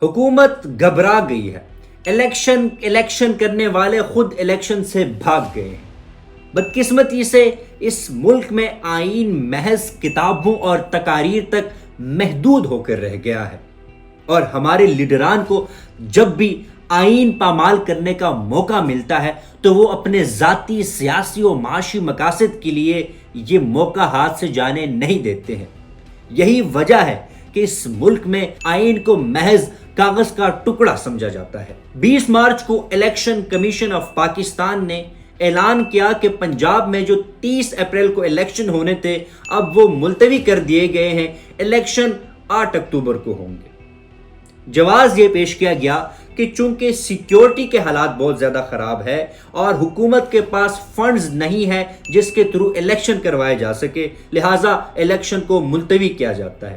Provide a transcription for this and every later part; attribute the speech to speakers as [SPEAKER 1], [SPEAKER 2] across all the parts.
[SPEAKER 1] حکومت گھبرا گئی ہے، الیکشن کرنے والے خود الیکشن سے بھاگ گئے ہیں۔ بدقسمتی سے اس ملک میں آئین محض کتابوں اور تقاریر تک محدود ہو کر رہ گیا ہے، اور ہمارے لیڈران کو جب بھی آئین پامال کرنے کا موقع ملتا ہے تو وہ اپنے ذاتی سیاسی و معاشی مقاصد کے لیے یہ موقع ہاتھ سے جانے نہیں دیتے ہیں۔ یہی وجہ ہے کہ اس ملک میں آئین کو محض کاغذ کا ٹکڑا سمجھا جاتا ہے۔ 20 مارچ کو الیکشن کمیشن آف پاکستان نے اعلان کیا کہ پنجاب میں جو 30 اپریل کو الیکشن ہونے تھے اب وہ ملتوی کر دیے گئے ہیں، الیکشن 8 اکتوبر کو ہوں گے۔ جواز یہ پیش کیا گیا کہ چونکہ سیکیورٹی کے حالات بہت زیادہ خراب ہے اور حکومت کے پاس فنڈز نہیں ہے جس کے تھرو الیکشن کروائے جا سکے، لہٰذا الیکشن کو ملتوی کیا جاتا ہے۔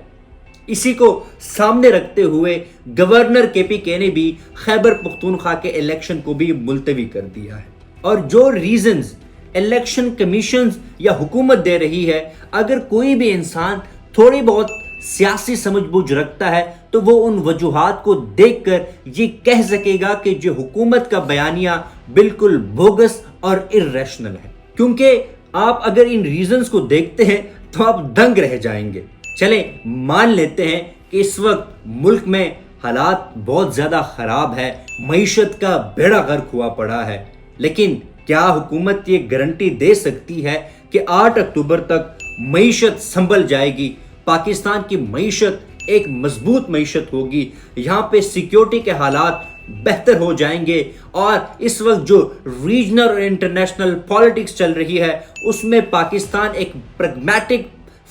[SPEAKER 1] اسی کو سامنے رکھتے ہوئے گورنر KPK نے بھی خیبر پختونخوا کے الیکشن کو بھی ملتوی کر دیا ہے۔ اور جو ریزنز الیکشن کمیشنز یا حکومت دے رہی ہے، اگر کوئی بھی انسان تھوڑی بہت سیاسی سمجھ بوجھ رکھتا ہے تو وہ ان وجوہات کو دیکھ کر یہ کہہ سکے گا کہ جو حکومت کا بیانیہ بالکل بوگس اور irrational ہے، کیونکہ آپ اگر ان ریزنز کو دیکھتے ہیں تو آپ دنگ رہ جائیں گے۔ چلیں مان لیتے ہیں کہ اس وقت ملک میں حالات بہت زیادہ خراب ہے، معیشت کا بیڑا غرق ہوا پڑا ہے، لیکن کیا حکومت یہ گارنٹی دے سکتی ہے کہ 8 اکتوبر تک معیشت سنبھل جائے گی، پاکستان کی معیشت ایک مضبوط معیشت ہوگی، یہاں پہ سیکیورٹی کے حالات بہتر ہو جائیں گے، اور اس وقت جو ریجنل اور انٹرنیشنل پالیٹکس چل رہی ہے اس میں پاکستان ایک پریگمیٹک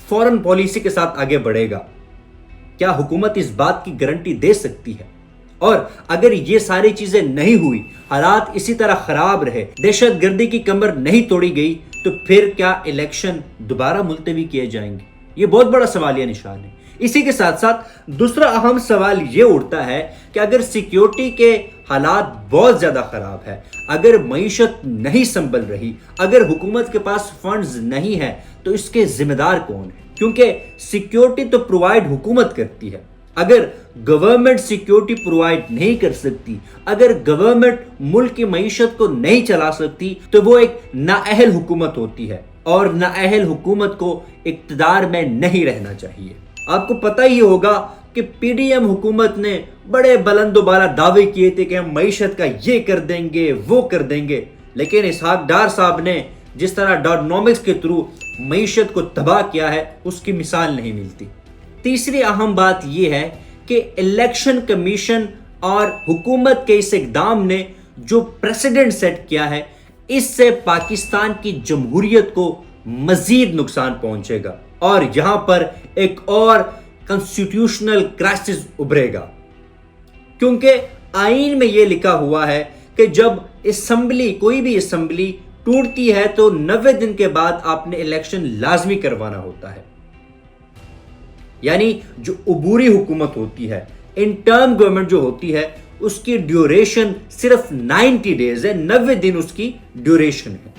[SPEAKER 1] فورن پالیسی کے ساتھ آگے بڑھے گا؟ کیا حکومت اس بات کی گارنٹی دے سکتی ہے؟ اور اگر یہ ساری چیزیں نہیں ہوئی، حالات اسی طرح خراب رہے، دہشت گردی کی کمر نہیں توڑی گئی، تو پھر کیا الیکشن دوبارہ ملتوی کیے جائیں گے؟ یہ بہت بڑا سوالیہ نشان ہے۔ اسی کے ساتھ ساتھ دوسرا اہم سوال یہ اٹھتا ہے کہ اگر سیکیورٹی کے حالات بہت زیادہ خراب ہے، اگر معیشت نہیں سنبھل رہی، اگر حکومت کے پاس فنڈز نہیں ہے، تو اس کے ذمہ دار کون ہے؟ کیونکہ سیکیورٹی تو پرووائڈ حکومت کرتی ہے۔ اگر گورنمنٹ سیکیورٹی پرووائڈ نہیں کر سکتی، اگر گورنمنٹ ملک کی معیشت کو نہیں چلا سکتی، تو وہ ایک نااہل حکومت ہوتی ہے، اور نااہل حکومت کو اقتدار میں نہیں رہنا چاہیے۔ آپ کو پتہ ہی ہوگا کہ PDM حکومت نے بڑے بلند و بالا دعوے کیے تھے کہ ہم معیشت کا یہ کر دیں گے، وہ کر دیں گے، لیکن اسحاق ڈار صاحب نے جس طرح ڈارنومکس کے تھرو معیشت کو تباہ کیا ہے اس کی مثال نہیں ملتی۔ تیسری اہم بات یہ ہے کہ الیکشن کمیشن اور حکومت کے اس اقدام نے جو پریسیڈنٹ سیٹ کیا ہے، اس سے پاکستان کی جمہوریت کو مزید نقصان پہنچے گا، اور یہاں پر ایک اور کنسٹیٹیوشنل کرائسس ابھرے گا، کیونکہ آئین میں یہ لکھا ہوا ہے کہ جب اسمبلی، کوئی بھی اسمبلی ٹوٹتی ہے تو 90 دن کے بعد آپ نے الیکشن لازمی کروانا ہوتا ہے۔ یعنی جو عبوری حکومت ہوتی ہے، انٹرم گورنمنٹ جو ہوتی ہے، اس کی ڈیوریشن صرف 90 ڈیز ہے، 90 دن اس کی ڈیوریشن ہے۔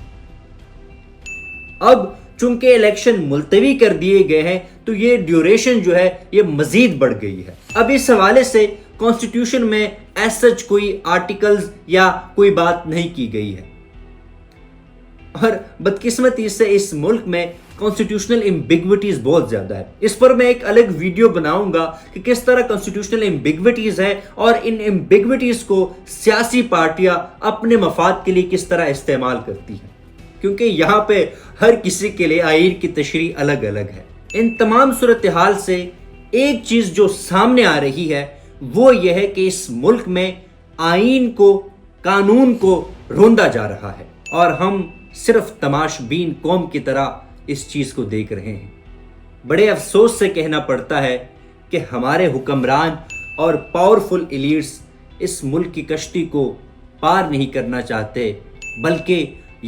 [SPEAKER 1] اب چونکہ الیکشن ملتوی کر دیے گئے ہیں تو یہ ڈیوریشن جو ہے یہ مزید بڑھ گئی ہے۔ اب اس حوالے سے کانسٹیٹیوشن میں ایز سچ کوئی آرٹیکلز یا کوئی بات نہیں کی گئی ہے، اور بدقسمتی سے اس ملک میں کانسٹیٹیوشنل ایمبیگوٹیز بہت زیادہ ہے۔ اس پر میں ایک الگ ویڈیو بناؤں گا کہ کس طرح کانسٹیٹیوشنل ایمبیگوٹیز ہے اور ان ایمبیگوٹیز کو سیاسی پارٹیاں اپنے مفاد کے لیے کس طرح استعمال کرتی ہیں، کیونکہ یہاں پہ ہر کسی کے لیے آئین کی تشریح الگ الگ ہے۔ ان تمام صورتحال سے ایک چیز جو سامنے آ رہی ہے وہ یہ ہے کہ اس ملک میں آئین کو، قانون کو روندا جا رہا ہے، اور ہم صرف تماش بین قوم کی طرح اس چیز کو دیکھ رہے ہیں۔ بڑے افسوس سے کہنا پڑتا ہے کہ ہمارے حکمران اور پاورفل ایلیٹس اس ملک کی کشتی کو پار نہیں کرنا چاہتے، بلکہ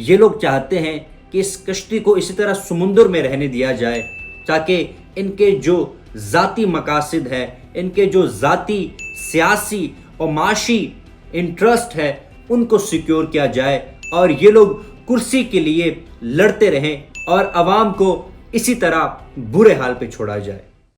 [SPEAKER 1] یہ لوگ چاہتے ہیں کہ اس کشتی کو اسی طرح سمندر میں رہنے دیا جائے تاکہ ان کے جو ذاتی مقاصد ہے، ان کے جو ذاتی سیاسی اور معاشی انٹرسٹ ہے، ان کو سیکیور کیا جائے، اور یہ لوگ کرسی کے لیے لڑتے رہیں اور عوام کو اسی طرح برے حال پہ چھوڑا جائے۔